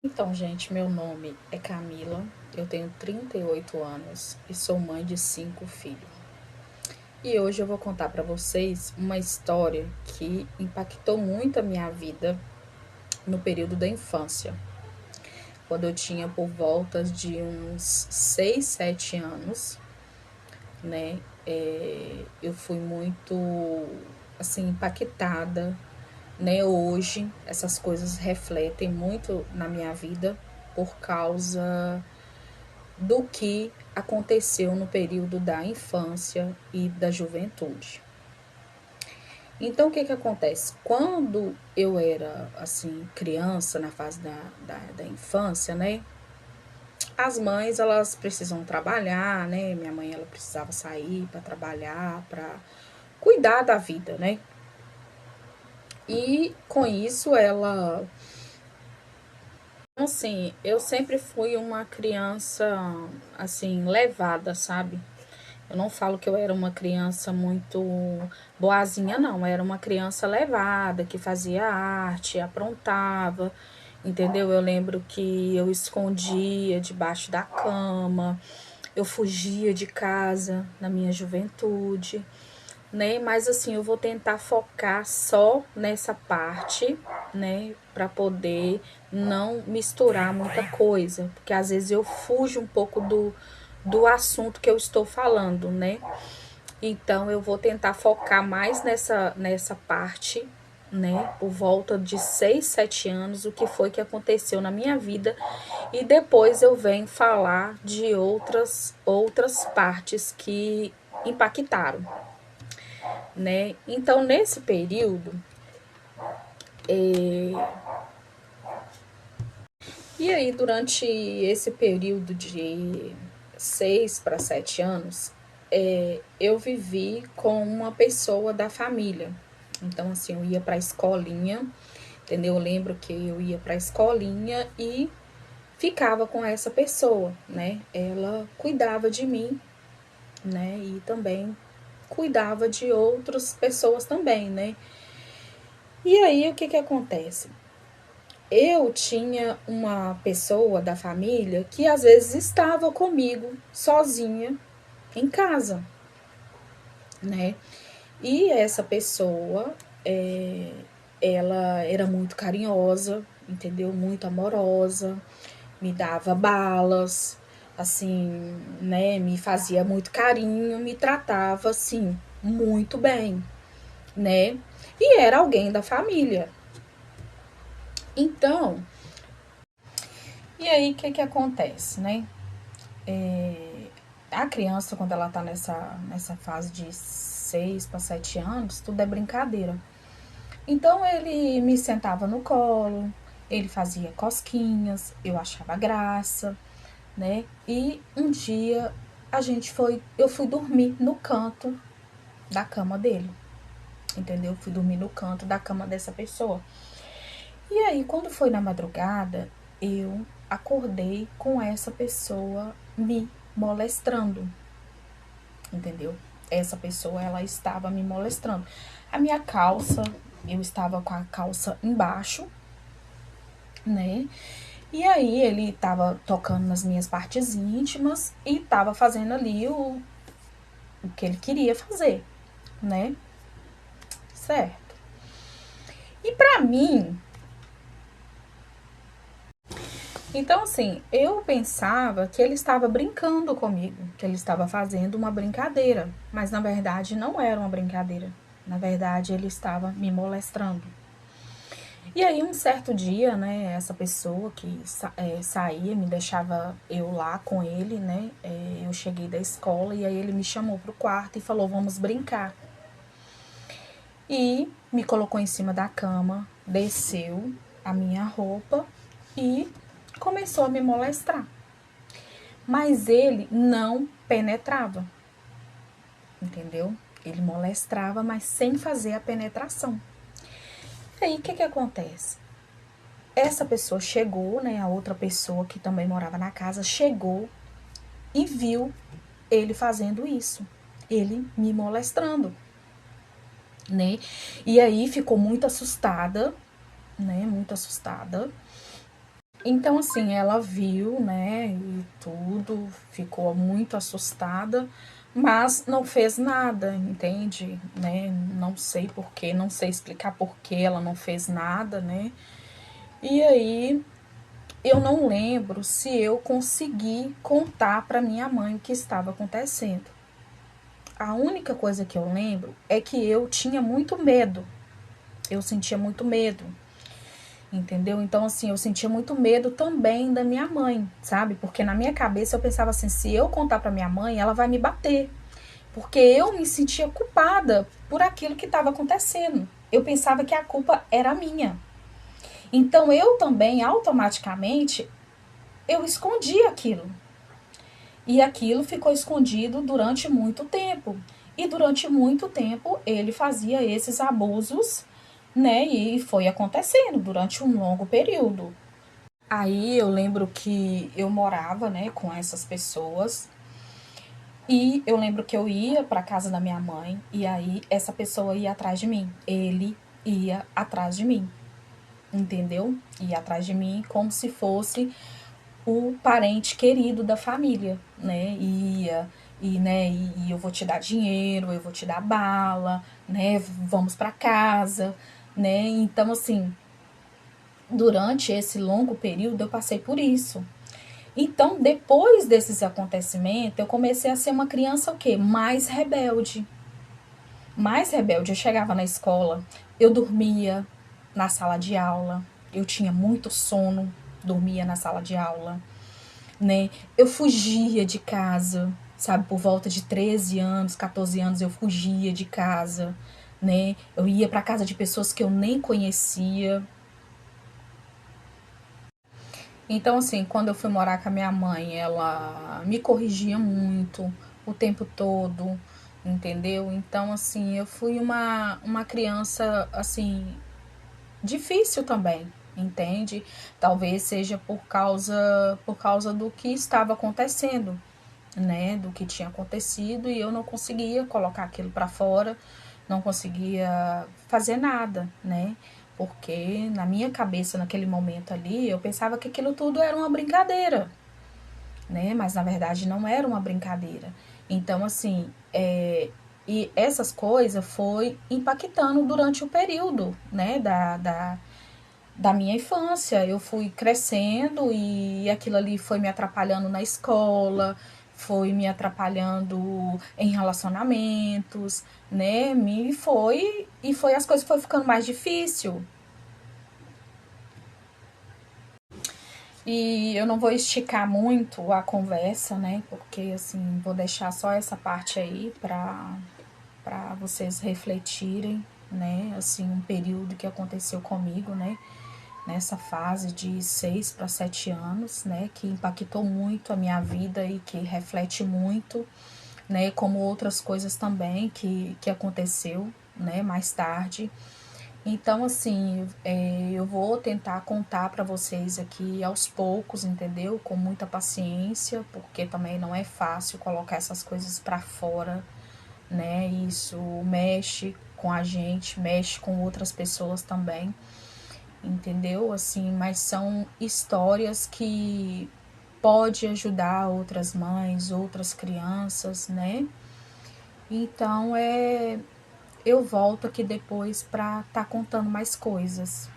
Então, gente, meu nome é Camila, eu tenho 38 anos e sou mãe de 5 filhos. E hoje eu vou contar para vocês uma história que impactou muito a minha vida no período da infância. Quando eu tinha por volta de uns 6, 7 anos, né? Eu fui muito, assim, impactada, né? Hoje, essas coisas refletem muito na minha vida por causa do que aconteceu no período da infância e da juventude. Então, o que acontece? Quando eu era, assim, criança, na fase da infância, né? As mães, elas precisam trabalhar, né? Minha mãe, ela precisava sair para trabalhar, para cuidar da vida, né? E com isso, ela... Assim, eu sempre fui uma criança, assim, levada, sabe? Eu não falo que eu era uma criança muito boazinha, não. Eu era uma criança levada, que fazia arte, aprontava, entendeu? Eu lembro que eu escondia debaixo da cama, eu fugia de casa na minha juventude, né? Mas assim, eu vou tentar focar só nessa parte, né? Para poder não misturar muita coisa, porque às vezes eu fujo um pouco do assunto que eu estou falando, né? Então eu vou tentar focar mais nessa parte, né? Por volta de 6, 7 anos, o que foi que aconteceu na minha vida. E depois eu venho falar de outras partes que impactaram, né? Então nesse período, e aí durante esse período de 6 para 7 anos, eu vivi com uma pessoa da família. Então, assim, eu ia para a escolinha, entendeu? Eu lembro que eu ia para a escolinha e ficava com essa pessoa, né? Ela cuidava de mim, né? E também cuidava de outras pessoas também, né? E aí, o que acontece? Eu tinha uma pessoa da família que às vezes estava comigo sozinha em casa, né? E essa pessoa, ela era muito carinhosa, entendeu? Muito amorosa, me dava balas, assim, né? Me fazia muito carinho, me tratava, assim, muito bem, né? E era alguém da família. Então, e aí o que acontece, né? A criança, quando ela tá nessa fase de 6 para 7 anos, tudo é brincadeira. Então ele me sentava no colo, ele fazia cosquinhas, eu achava graça, né? E um dia eu fui dormir no canto da cama dele, entendeu? Fui dormir no canto da cama dessa pessoa. E aí, quando foi na madrugada, eu acordei com essa pessoa me molestrando, entendeu? Essa pessoa, ela estava me molestrando. A minha calça, eu estava com a calça embaixo, né? E aí ele tava tocando nas minhas partes íntimas e tava fazendo ali o que ele queria fazer, né? Certo. E pra mim, então assim, eu pensava que ele estava brincando comigo, que ele estava fazendo uma brincadeira, mas na verdade não era uma brincadeira. Na verdade, ele estava me molestrando. E aí, um certo dia, né, essa pessoa que saía, me deixava eu lá com ele, né, eu cheguei da escola e aí ele me chamou pro quarto e falou, vamos brincar. E me colocou em cima da cama, desceu a minha roupa e começou a me molestar. Mas ele não penetrava, entendeu? Ele molestrava, mas sem fazer a penetração. E aí, o que acontece? Essa pessoa chegou, né, a outra pessoa que também morava na casa, chegou e viu ele fazendo isso. Ele me molestrando, né? E aí ficou muito assustada, né, muito assustada. Então, assim, ela viu, né, e tudo, ficou muito assustada, mas não fez nada, entende? Né? Não sei porquê, não sei explicar por que ela não fez nada, né? E aí, eu não lembro se eu consegui contar para minha mãe o que estava acontecendo. A única coisa que eu lembro é que eu tinha muito medo. Eu sentia muito medo, entendeu? Então, assim, eu sentia muito medo também da minha mãe, sabe? Porque na minha cabeça eu pensava assim: se eu contar pra minha mãe, ela vai me bater. Porque eu me sentia culpada por aquilo que estava acontecendo. Eu pensava que a culpa era minha. Então, eu também, automaticamente, eu escondi aquilo. E aquilo ficou escondido durante muito tempo. E durante muito tempo ele fazia esses abusos, né? E foi acontecendo durante um longo período. Aí eu lembro que eu morava, né, com essas pessoas. E eu lembro que eu ia para casa da minha mãe e aí essa pessoa ia atrás de mim. Ele ia atrás de mim, entendeu? Ia atrás de mim como se fosse o parente querido da família, né? Ia e, né, e eu vou te dar dinheiro, eu vou te dar bala, né? Vamos para casa, né? Então assim, durante esse longo período eu passei por isso. Então, depois desses acontecimentos, eu comecei a ser uma criança o quê? Mais rebelde. Mais rebelde. Eu chegava na escola, eu dormia na sala de aula, eu tinha muito sono, dormia na sala de aula, né? Eu fugia de casa, sabe? Por volta de 13 anos, 14 anos, eu fugia de casa, né? Eu ia para casa de pessoas que eu nem conhecia. Então, assim, quando eu fui morar com a minha mãe, ela me corrigia muito o tempo todo, entendeu? Então, assim, eu fui uma criança, assim, difícil também, entende? Talvez seja por causa do que estava acontecendo, né? Do que tinha acontecido e eu não conseguia colocar aquilo para fora, não conseguia fazer nada, né? Porque na minha cabeça, naquele momento ali, eu pensava que aquilo tudo era uma brincadeira, né? Mas na verdade não era uma brincadeira. Então, assim, e essas coisas foi impactando durante o período, né? Da minha infância. Eu fui crescendo e aquilo ali foi me atrapalhando na escola, foi me atrapalhando em relacionamentos, né? E foi as coisas foi ficando mais difícil. E eu não vou esticar muito a conversa, né? Porque assim, vou deixar só essa parte aí para vocês refletirem, né? Assim, um período que aconteceu comigo, né? Nessa fase de 6 para 7 anos, né? Que impactou muito a minha vida e que reflete muito, né? Como outras coisas também que aconteceu, né? Mais tarde. Então, assim, eu vou tentar contar para vocês aqui aos poucos, entendeu? Com muita paciência, porque também não é fácil colocar essas coisas para fora, né? Isso mexe com a gente, mexe com outras pessoas também, entendeu? Assim, mas são histórias que pode ajudar outras mães, outras crianças, né? Então, eu volto aqui depois para estar contando mais coisas.